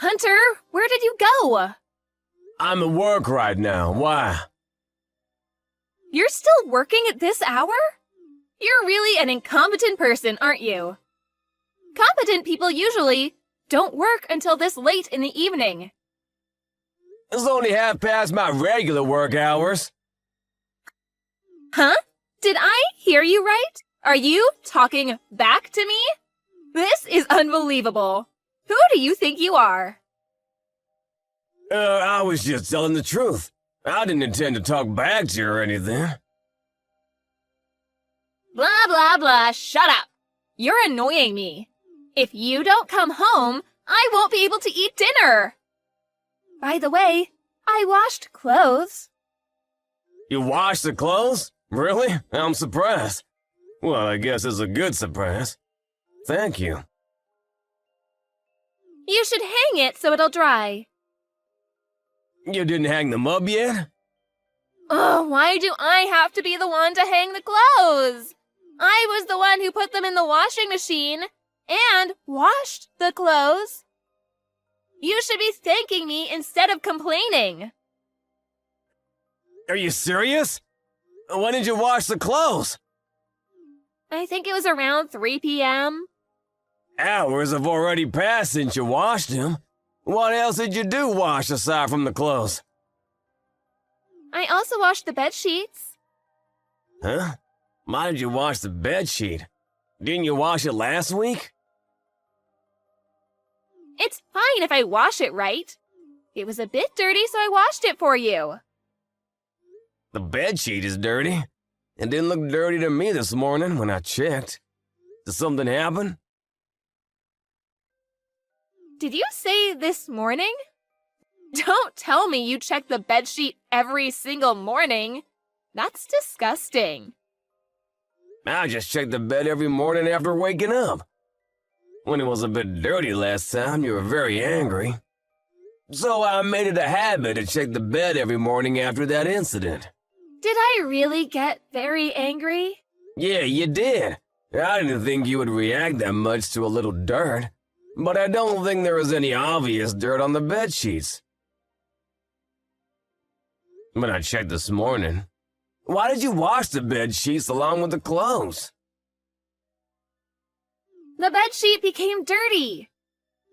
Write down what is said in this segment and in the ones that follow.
Hunter, where did you go? I'm at work right now. Why? You're still working at this hour? You're really an incompetent person, aren't you? Competent people usually don't work until this late in the evening. It's only half past my regular work hours. Huh? Did I hear you right? Are you talking back to me? This is unbelievable. Who do you think you are? I was just telling the truth. I didn't intend to talk back to you or anything. Blah, blah, blah. Shut up. You're annoying me. If you don't come home, I won't be able to eat dinner. By the way, I washed clothes. You washed the clothes? Really? I'm surprised. Well, I guess it's a good surprise. Thank you. You should hang it so it'll dry. You didn't hang them up yet? Oh, why do I have to be the one to hang the clothes? I was the one who put them in the washing machine and washed the clothes. You should be thanking me instead of complaining. Are you serious? When did you wash the clothes? I think it was around 3 p.m. Hours have already passed since you washed them. What else did you do wash aside from the clothes? I also washed the bed sheets. Huh? Why did you wash the bed sheet? Didn't you wash it last week? It's fine if I wash it right. It was a bit dirty, so I washed it for you. The bed sheet is dirty. It didn't look dirty to me this morning when I checked. Did something happen? Did you say this morning? Don't tell me you check the bedsheet every single morning. That's disgusting. I just check the bed every morning after waking up. When it was a bit dirty last time, you were very angry. So I made it a habit to check the bed every morning after that incident. Did I really get very angry? Yeah, you did. I didn't think you would react that much to a little dirt. But I don't think there was any obvious dirt on the bed sheets. But I checked this morning. Why did you wash the bed sheets along with the clothes? The bedsheet became dirty.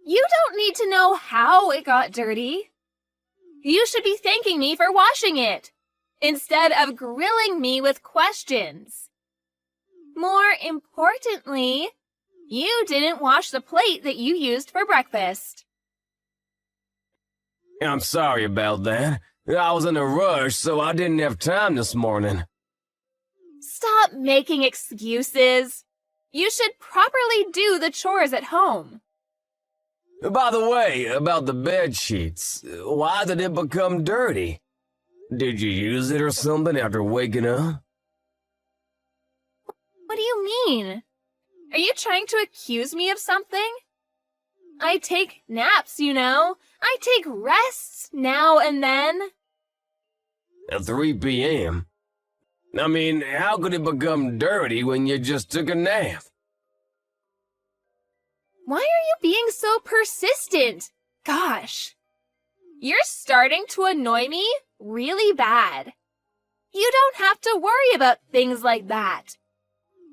You don't need to know how it got dirty. You should be thanking me for washing it, instead of grilling me with questions. More importantly, you didn't wash the plate that you used for breakfast. I'm sorry about that. I was in a rush, so I didn't have time this morning. Stop making excuses. You should properly do the chores at home. By the way, about the bed sheets, why did it become dirty? Did you use it or something after waking up? What do you mean? Are you trying to accuse me of something? I take naps, you know. I take rests now and then. At 3 p.m.? I mean, how could it become dirty when you just took a nap? Why are you being so persistent? Gosh. You're starting to annoy me really bad. You don't have to worry about things like that.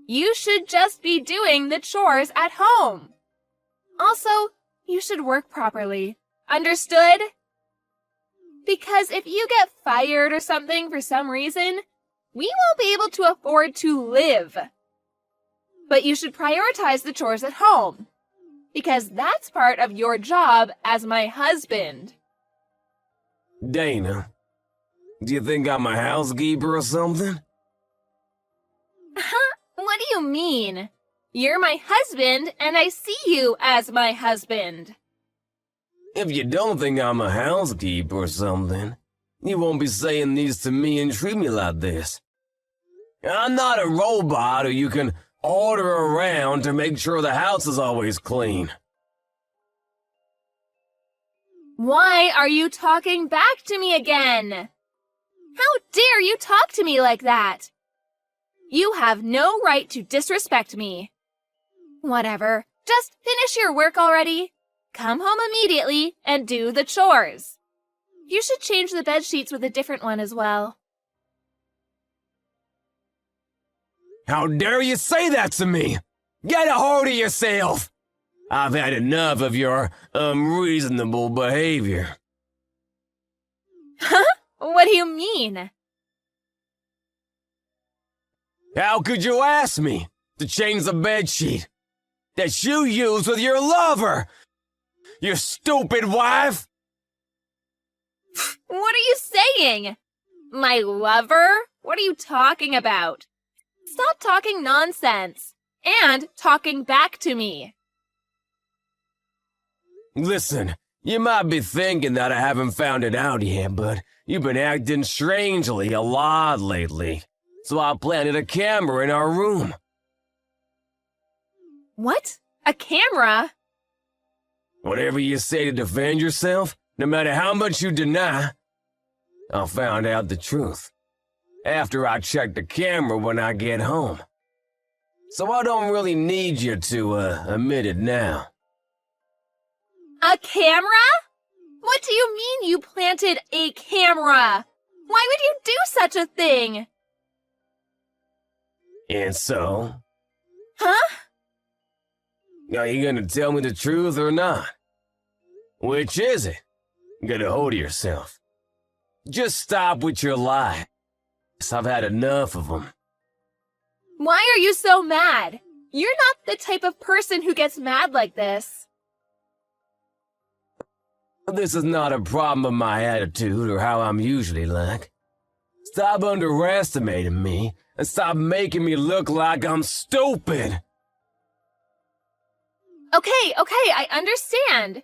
You should just be doing the chores at home. Also, you should work properly. Understood? Because if you get fired or something for some reason, we won't be able to afford to live. But you should prioritize the chores at home, because that's part of your job as my husband. Dana, do you think I'm a housekeeper or something? What do you mean? You're my husband, and I see you as my husband. If you don't think I'm a housekeeper or something, you won't be saying these to me and treat me like this. I'm not a robot who you can order around to make sure the house is always clean. Why are you talking back to me again? How dare you talk to me like that? You have no right to disrespect me. Whatever. Just finish your work already. come home immediately and do the chores. You should change the bed sheets with a different one as well. How dare you say that to me? Get a hold of yourself! I've had enough of your unreasonable behavior. Huh? What do you mean? How could you ask me to change the bedsheet that you use with your lover? You stupid wife! What are you saying? My lover? What are you talking about? Stop talking nonsense and talking back to me. Listen, you might be thinking that I haven't found it out yet, but you've been acting strangely a lot lately. So I planted a camera in our room. What? A camera? Whatever you say to defend yourself, no matter how much you deny, I found out the truth after I check the camera when I get home. So I don't really need you to admit it now. A camera? What do you mean you planted a camera? Why would you do such a thing? And so? Huh? Are you gonna tell me the truth or not? Which is it? Get a hold of yourself. Just stop with your lies. I've had enough of them. Why are you so mad? You're not the type of person who gets mad like this. This is not a problem of my attitude or how I'm usually like. Stop underestimating me and stop making me look like I'm stupid. Okay, I understand.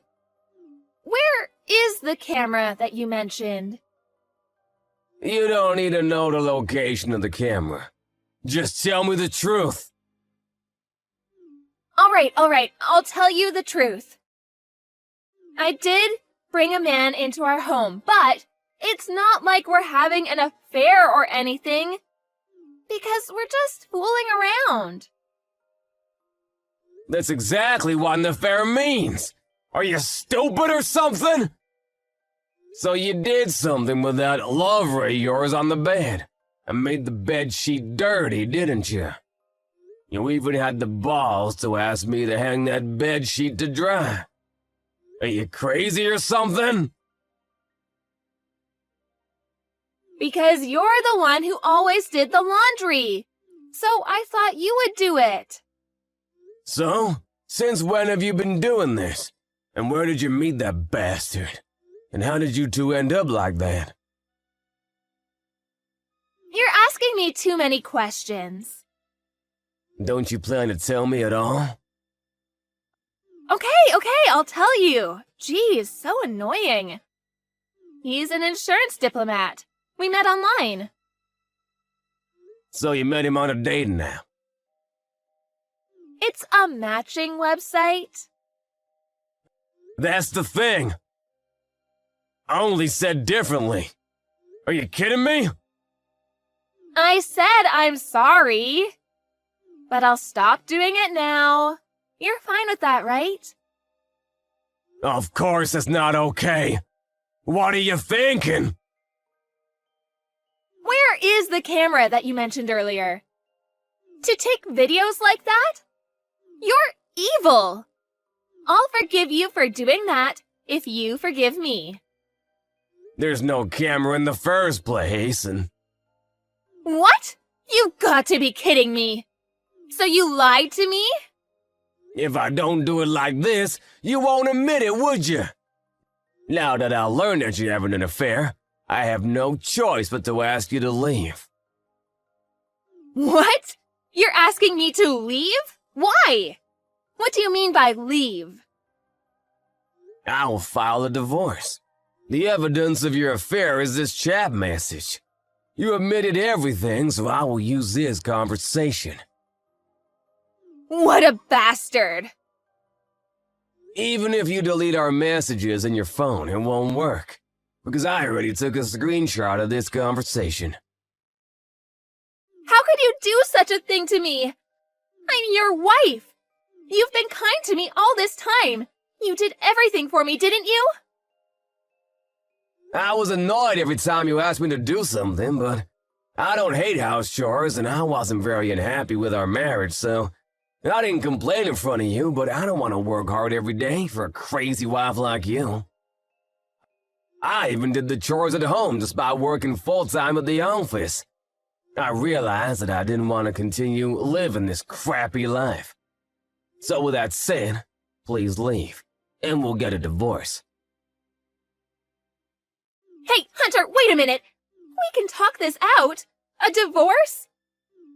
Where is the camera that you mentioned? You don't need to know the location of the camera. Just tell me the truth. All right, I'll tell you the truth. I did bring a man into our home, but it's not like we're having an affair or anything, because we're just fooling around. That's exactly what an affair means. Are you stupid or something? So you did something with that lover of yours on the bed and made the bed sheet dirty, didn't you? You even had the balls to ask me to hang that bed sheet to dry. Are you crazy or something? Because you're the one who always did the laundry. So I thought you would do it. So, since when have you been doing this? And where did you meet that bastard? And how did you two end up like that? You're asking me too many questions. Don't you plan to tell me at all? Okay, I'll tell you. Geez, so annoying. He's an insurance diplomat. We met online. So you met him on a dating app? It's a matching website. That's the thing. I only said differently. Are you kidding me? I said I'm sorry. But I'll stop doing it now. You're fine with that, right? Of course it's not okay. What are you thinking? Where is the camera that you mentioned earlier? To take videos like that? You're evil. I'll forgive you for doing that if you forgive me. There's no camera in the first place, and... What? You've got to be kidding me. So you lied to me? If I don't do it like this, you won't admit it, would you? Now that I learned that you're having an affair, I have no choice but to ask you to leave. What? You're asking me to leave? Why? What do you mean by leave? I will file a divorce. The evidence of your affair is this chat message. You admitted everything, so I will use this conversation. What a bastard! Even if you delete our messages in your phone, it won't work. Because I already took a screenshot of this conversation. How could you do such a thing to me? I'm your wife. You've been kind to me all this time. You did everything for me, didn't you? I was annoyed every time you asked me to do something, but I don't hate house chores, and I wasn't very unhappy with our marriage, so I didn't complain in front of you, but I don't want to work hard every day for a crazy wife like you. I even did the chores at home despite working full-time at the office. I realized that I didn't want to continue living this crappy life. So with that said, please leave, and we'll get a divorce. Hey, Hunter, wait a minute. We can talk this out. A divorce?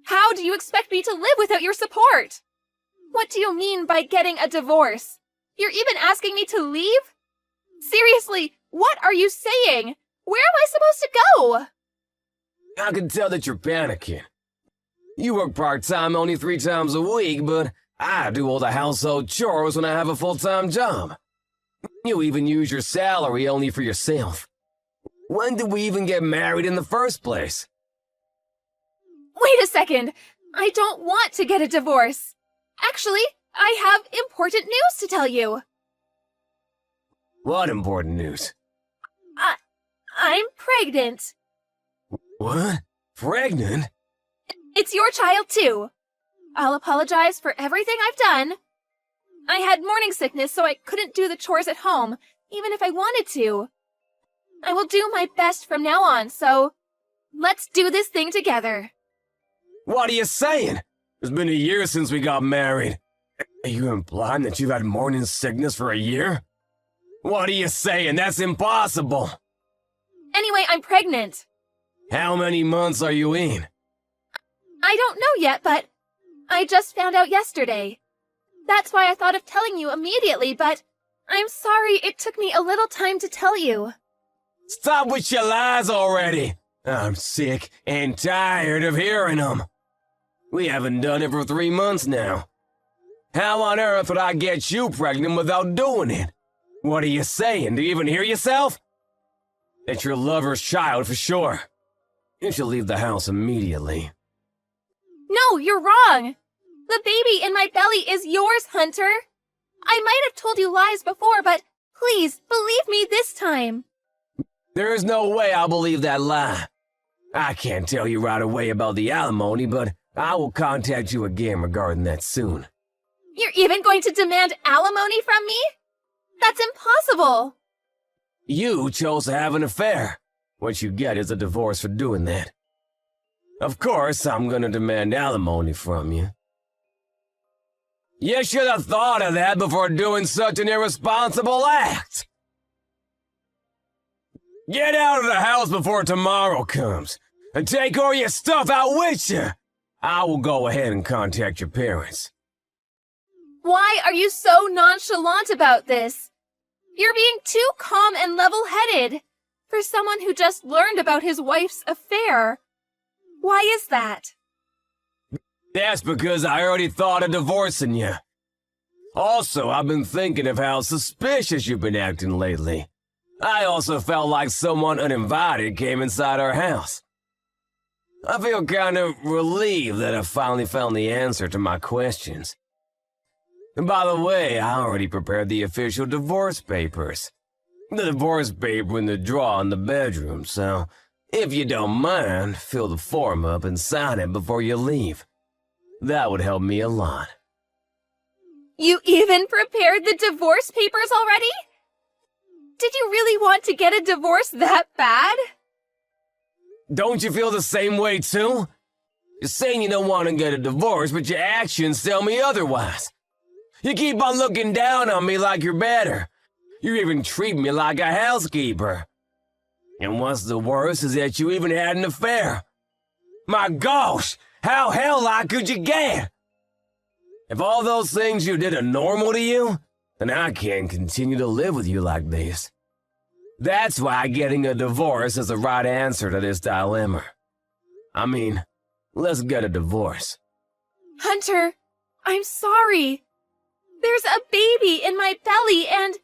How do you expect me to live without your support? What do you mean by getting a divorce? You're even asking me to leave? Seriously, what are you saying? Where am I supposed to go? I can tell that you're panicking. You work part-time only 3 times a week, but I do all the household chores when I have a full-time job. You even use your salary only for yourself. When did we even get married in the first place? Wait a second. I don't want to get a divorce. Actually, I have important news to tell you. What important news? I'm pregnant. What? Pregnant? It's your child, too. I'll apologize for everything I've done. I had morning sickness, so I couldn't do the chores at home, even if I wanted to. I will do my best from now on, so let's do this thing together. What are you saying? It's been a year since we got married. Are you implying that you've had morning sickness for a year? What are you saying? That's impossible. Anyway, I'm pregnant. How many months are you in? I don't know yet, but I just found out yesterday. That's why I thought of telling you immediately, but I'm sorry it took me a little time to tell you. Stop with your lies already. I'm sick and tired of hearing them. We haven't done it for 3 months now. How on earth would I get you pregnant without doing it? What are you saying? Do you even hear yourself? It's your lover's child for sure. You should leave the house immediately. No, you're wrong. The baby in my belly is yours, Hunter. I might have told you lies before, but please believe me this time. There is no way I'll believe that lie. I can't tell you right away about the alimony, but I will contact you again regarding that soon. You're even going to demand alimony from me? That's impossible. You chose to have an affair. What you get is a divorce for doing that. Of course, I'm gonna demand alimony from you. You should have thought of that before doing such an irresponsible act. Get out of the house before tomorrow comes, and take all your stuff out with you. I will go ahead and contact your parents. Why are you so nonchalant about this? You're being too calm and level-headed for someone who just learned about his wife's affair. Why is that? That's because I already thought of divorcing you. Also, I've been thinking of how suspicious you've been acting lately. I also felt like someone uninvited came inside our house. I feel kind of relieved that I finally found the answer to my questions. And by the way, I already prepared the official divorce papers. The divorce paper in the drawer in the bedroom, so if you don't mind, fill the form up and sign it before you leave. That would help me a lot. You even prepared the divorce papers already? Did you really want to get a divorce that bad? Don't you feel the same way too? You're saying you don't want to get a divorce, but your actions tell me otherwise. You keep on looking down on me like you're better. You even treat me like a housekeeper. And what's the worst is that you even had an affair. My gosh, how hell-like could you get? If all those things you did are normal to you, then I can't continue to live with you like this. That's why getting a divorce is the right answer to this dilemma. I mean, let's get a divorce. Hunter, I'm sorry. There's a baby in my belly and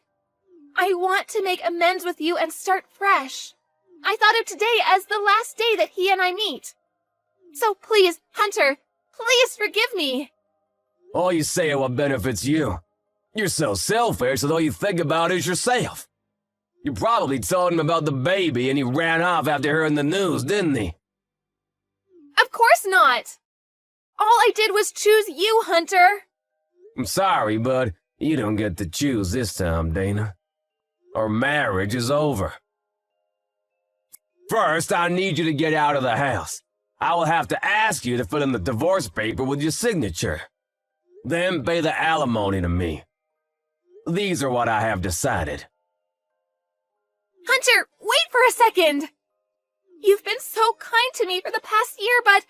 I want to make amends with you and start fresh. I thought of today as the last day that he and I meet. So please, Hunter, please forgive me. All you say are what benefits you. You're so selfish that all you think about is yourself. You probably told him about the baby and he ran off after hearing the news, didn't he? Of course not! All I did was choose you, Hunter! I'm sorry, but you don't get to choose this time, Dana. Our marriage is over. First, I need you to get out of the house. I will have to ask you to fill in the divorce paper with your signature. Then pay the alimony to me. These are what I have decided. Hunter, wait for a second! You've been so kind to me for the past year, but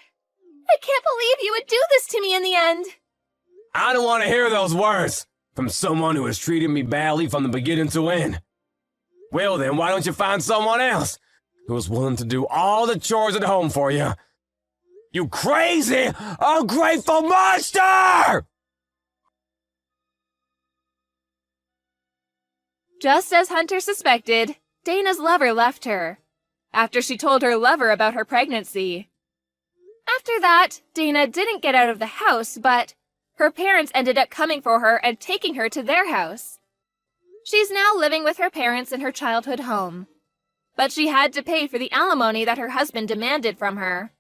I can't believe you would do this to me in the end. I don't want to hear those words from someone who has treated me badly from the beginning to end. Well then, why don't you find someone else who is willing to do all the chores at home for you? You crazy, ungrateful monster! Just as Hunter suspected, Dana's lover left her, after she told her lover about her pregnancy. After that, Dana didn't get out of the house, but her parents ended up coming for her and taking her to their house. She's now living with her parents in her childhood home, but she had to pay for the alimony that her husband demanded from her.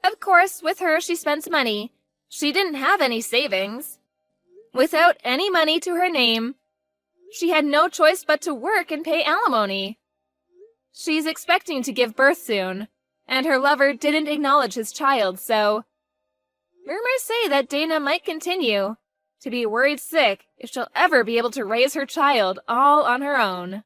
Of course, with her, she spends money. She didn't have any savings. Without any money to her name, she had no choice but to work and pay alimony. She's expecting to give birth soon, and her lover didn't acknowledge his child, so rumors say that Dana might continue to be worried sick if she'll ever be able to raise her child all on her own.